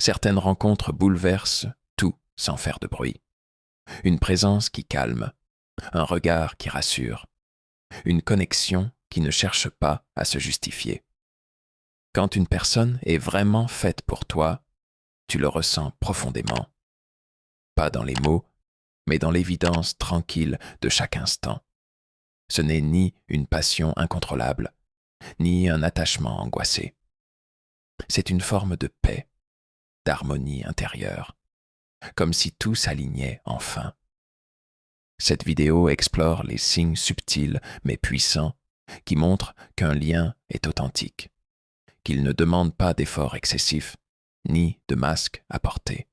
Certaines rencontres bouleversent tout sans faire de bruit. Une présence qui calme, un regard qui rassure, une connexion qui ne cherche pas à se justifier. Quand une personne est vraiment faite pour toi, tu le ressens profondément. Pas dans les mots, mais dans l'évidence tranquille de chaque instant. Ce n'est ni une passion incontrôlable, ni un attachement angoissé. C'est une forme de paix, d'harmonie intérieure, comme si tout s'alignait enfin. Cette vidéo explore les signes subtils mais puissants qui montrent qu'un lien est authentique, qu'il ne demande pas d'efforts excessifs, ni de masques à porter.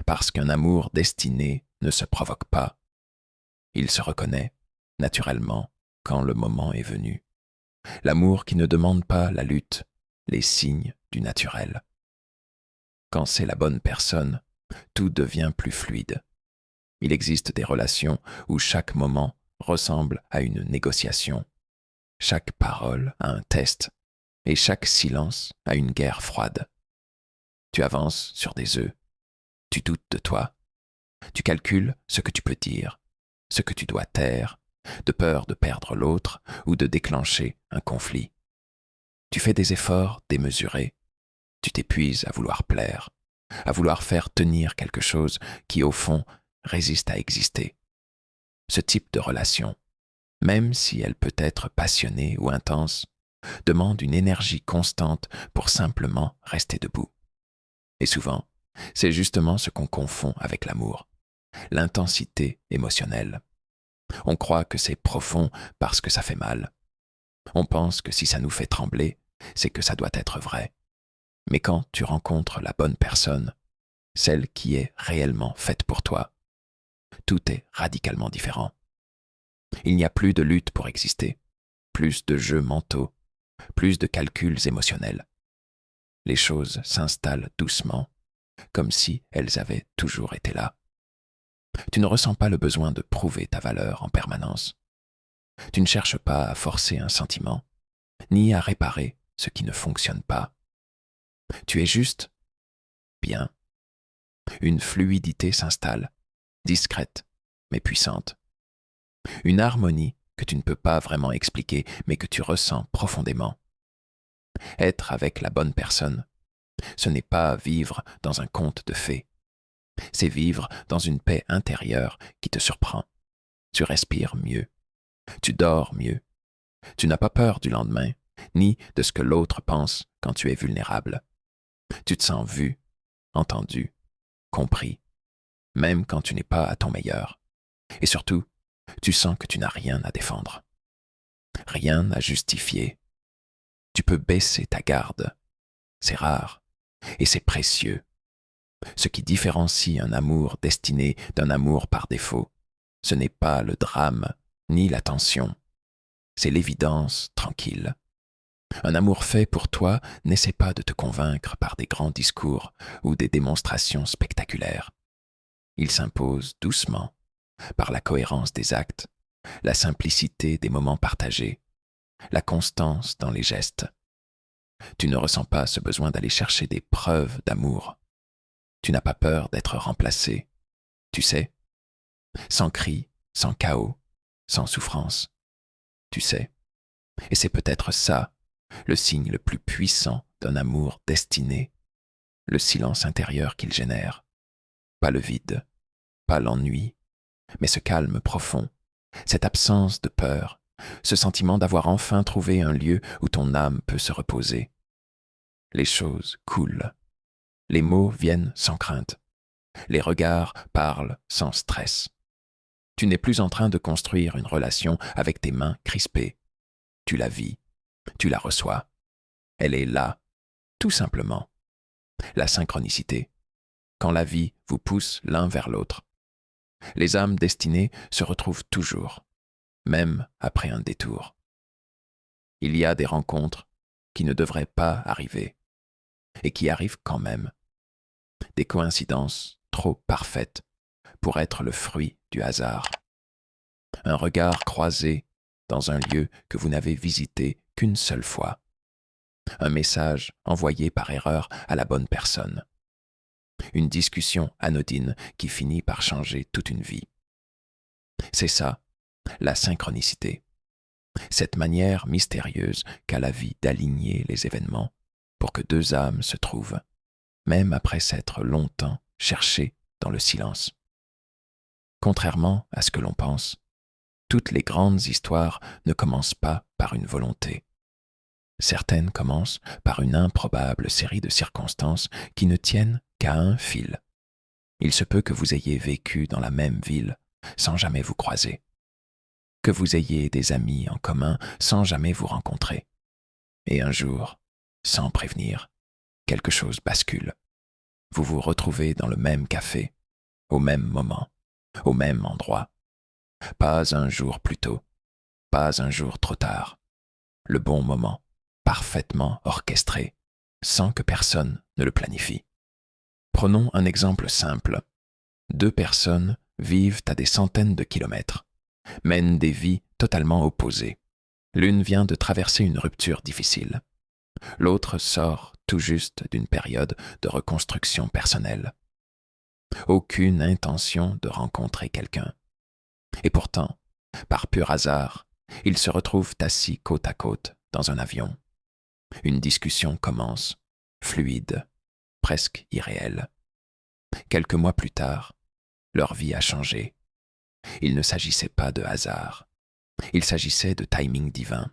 Parce qu'un amour destiné ne se provoque pas. Il se reconnaît, naturellement, quand le moment est venu. L'amour qui ne demande pas la lutte, les signes du naturel. Quand c'est la bonne personne, tout devient plus fluide. Il existe des relations où chaque moment ressemble à une négociation, chaque parole à un test et chaque silence à une guerre froide. Tu avances sur des œufs, tu doutes de toi, tu calcules ce que tu peux dire, ce que tu dois taire, de peur de perdre l'autre ou de déclencher un conflit. Tu fais des efforts démesurés, tu t'épuises à vouloir plaire, à vouloir faire tenir quelque chose qui, au fond, résiste à exister. Ce type de relation, même si elle peut être passionnée ou intense, demande une énergie constante pour simplement rester debout. Et souvent, c'est justement ce qu'on confond avec l'amour, l'intensité émotionnelle. On croit que c'est profond parce que ça fait mal. On pense que si ça nous fait trembler, c'est que ça doit être vrai. Mais quand tu rencontres la bonne personne, celle qui est réellement faite pour toi, tout est radicalement différent. Il n'y a plus de lutte pour exister, plus de jeux mentaux, plus de calculs émotionnels. Les choses s'installent doucement, comme si elles avaient toujours été là. Tu ne ressens pas le besoin de prouver ta valeur en permanence. Tu ne cherches pas à forcer un sentiment, ni à réparer ce qui ne fonctionne pas. Tu es juste bien. Une fluidité s'installe, discrète mais puissante. Une harmonie que tu ne peux pas vraiment expliquer mais que tu ressens profondément. Être avec la bonne personne, ce n'est pas vivre dans un conte de fées. C'est vivre dans une paix intérieure qui te surprend. Tu respires mieux. Tu dors mieux. Tu n'as pas peur du lendemain, ni de ce que l'autre pense quand tu es vulnérable. Tu te sens vu, entendu, compris, même quand tu n'es pas à ton meilleur. Et surtout, tu sens que tu n'as rien à défendre. Rien à justifier. Tu peux baisser ta garde. C'est rare et c'est précieux. Ce qui différencie un amour destiné d'un amour par défaut, ce n'est pas le drame ni la tension, c'est l'évidence tranquille. Un amour fait pour toi n'essaie pas de te convaincre par des grands discours ou des démonstrations spectaculaires. Il s'impose doucement, par la cohérence des actes, la simplicité des moments partagés, la constance dans les gestes. Tu ne ressens pas ce besoin d'aller chercher des preuves d'amour. Tu n'as pas peur d'être remplacé, tu sais, sans cri, sans chaos, sans souffrance. Tu sais, et c'est peut-être ça, le signe le plus puissant d'un amour destiné, le silence intérieur qu'il génère. Pas le vide, pas l'ennui, mais ce calme profond, cette absence de peur, ce sentiment d'avoir enfin trouvé un lieu où ton âme peut se reposer. Les choses coulent, les mots viennent sans crainte, les regards parlent sans stress. Tu n'es plus en train de construire une relation avec tes mains crispées. Tu la vis, tu la reçois. Elle est là, tout simplement. La synchronicité, quand la vie vous pousse l'un vers l'autre. Les âmes destinées se retrouvent toujours, même après un détour. Il y a des rencontres qui ne devraient pas arriver, et qui arrivent quand même. Des coïncidences trop parfaites pour être le fruit du hasard. Un regard croisé dans un lieu que vous n'avez visité qu'une seule fois. Un message envoyé par erreur à la bonne personne. une discussion anodine qui finit par changer toute une vie. C'est ça, la synchronicité. Cette manière mystérieuse qu'a la vie d'aligner les événements pour que deux âmes se trouvent, même après s'être longtemps cherchées dans le silence. Contrairement à ce que l'on pense, toutes les grandes histoires ne commencent pas par une volonté. Certaines commencent par une improbable série de circonstances qui ne tiennent qu'à un fil. Il se peut que vous ayez vécu dans la même ville sans jamais vous croiser, que vous ayez des amis en commun sans jamais vous rencontrer. Et un jour, sans prévenir, quelque chose bascule. Vous vous retrouvez dans le même café, au même moment, au même endroit. Pas un jour plus tôt, pas un jour trop tard. Le bon moment, parfaitement orchestré, sans que personne ne le planifie. Prenons un exemple simple. Deux personnes vivent à des centaines de kilomètres, mènent des vies totalement opposées. L'une vient de traverser une rupture difficile. L'autre sort tout juste d'une période de reconstruction personnelle. Aucune intention de rencontrer quelqu'un. Et pourtant, par pur hasard, ils se retrouvent assis côte à côte dans un avion. Une discussion commence, fluide, presque irréelle. Quelques mois plus tard, leur vie a changé. Il ne s'agissait pas de hasard. Il s'agissait de timing divin.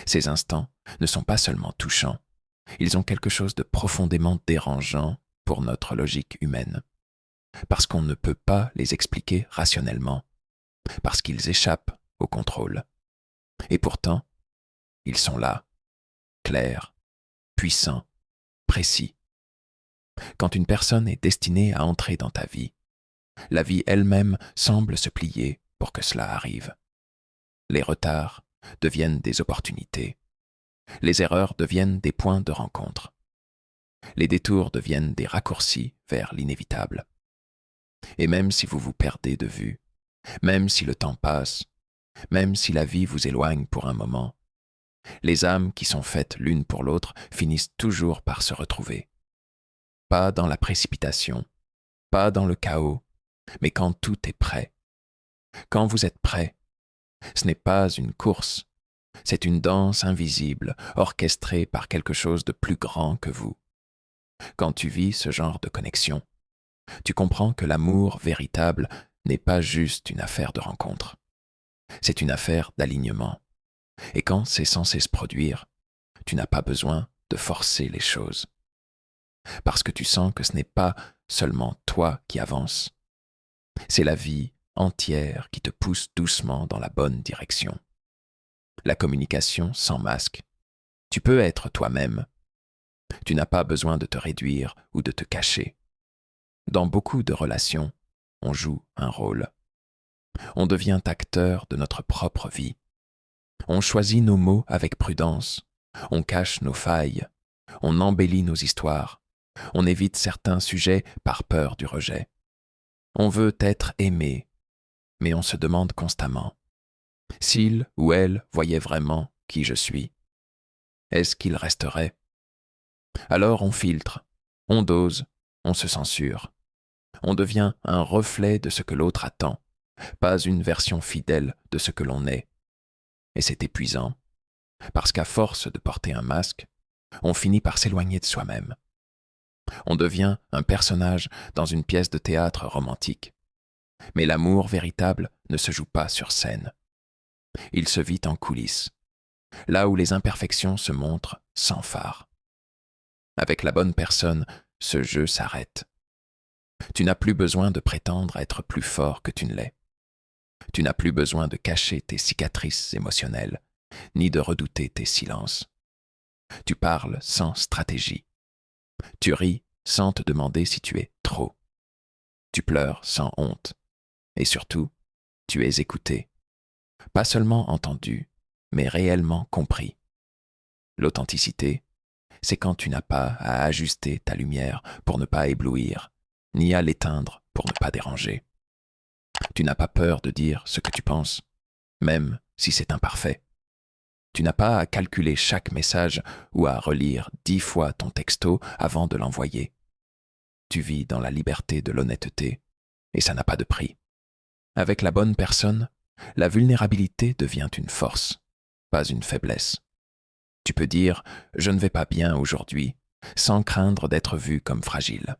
Ces instants ne sont pas seulement touchants, ils ont quelque chose de profondément dérangeant pour notre logique humaine. Parce qu'on ne peut pas les expliquer rationnellement, parce qu'ils échappent au contrôle. Et pourtant, ils sont là, clairs, puissants, précis. Quand une personne est destinée à entrer dans ta vie, la vie elle-même semble se plier pour que cela arrive. Les retards deviennent des opportunités. Les erreurs deviennent des points de rencontre. Les détours deviennent des raccourcis vers l'inévitable. Et même si vous vous perdez de vue, même si le temps passe, même si la vie vous éloigne pour un moment, les âmes qui sont faites l'une pour l'autre finissent toujours par se retrouver. Pas dans la précipitation, pas dans le chaos, mais quand tout est prêt. Quand vous êtes prêt, ce n'est pas une course, c'est une danse invisible, orchestrée par quelque chose de plus grand que vous. Quand tu vis ce genre de connexion, tu comprends que l'amour véritable n'est pas juste une affaire de rencontre. C'est une affaire d'alignement. Et quand c'est censé se produire, tu n'as pas besoin de forcer les choses. Parce que tu sens que ce n'est pas seulement toi qui avances. C'est la vie entière qui te pousse doucement dans la bonne direction. La communication sans masque. Tu peux être toi-même. Tu n'as pas besoin de te réduire ou de te cacher. Dans beaucoup de relations, on joue un rôle. On devient acteur de notre propre vie. On choisit nos mots avec prudence. On cache nos failles. On embellit nos histoires. On évite certains sujets par peur du rejet. On veut être aimé, mais on se demande constamment s'il ou elle voyait vraiment qui je suis. Est-ce qu'il resterait? Alors on filtre, on dose, on se censure. On devient un reflet de ce que l'autre attend, pas une version fidèle de ce que l'on est. Et c'est épuisant, parce qu'à force de porter un masque, on finit par s'éloigner de soi-même. On devient un personnage dans une pièce de théâtre romantique. Mais l'amour véritable ne se joue pas sur scène. Il se vit en coulisses, là où les imperfections se montrent sans phare. Avec la bonne personne, ce jeu s'arrête. Tu n'as plus besoin de prétendre être plus fort que tu ne l'es. Tu n'as plus besoin de cacher tes cicatrices émotionnelles, ni de redouter tes silences. Tu parles sans stratégie. Tu ris sans te demander si tu es trop. Tu pleures sans honte. Et surtout, tu es écouté. Pas seulement entendu, mais réellement compris. L'authenticité, c'est quand tu n'as pas à ajuster ta lumière pour ne pas éblouir, ni à l'éteindre pour ne pas déranger. Tu n'as pas peur de dire ce que tu penses, même si c'est imparfait. Tu n'as pas à calculer chaque message ou à relire 10 fois ton texto avant de l'envoyer. Tu vis dans la liberté de l'honnêteté, et ça n'a pas de prix. Avec la bonne personne, la vulnérabilité devient une force, pas une faiblesse. Tu peux dire « je ne vais pas bien aujourd'hui » sans craindre d'être vu comme fragile.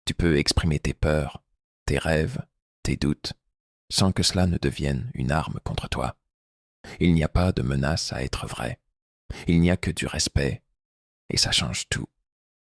Tu peux exprimer tes peurs, tes rêves, tes doutes, sans que cela ne devienne une arme contre toi. Il n'y a pas de menace à être vrai. Il n'y a que du respect, et ça change tout.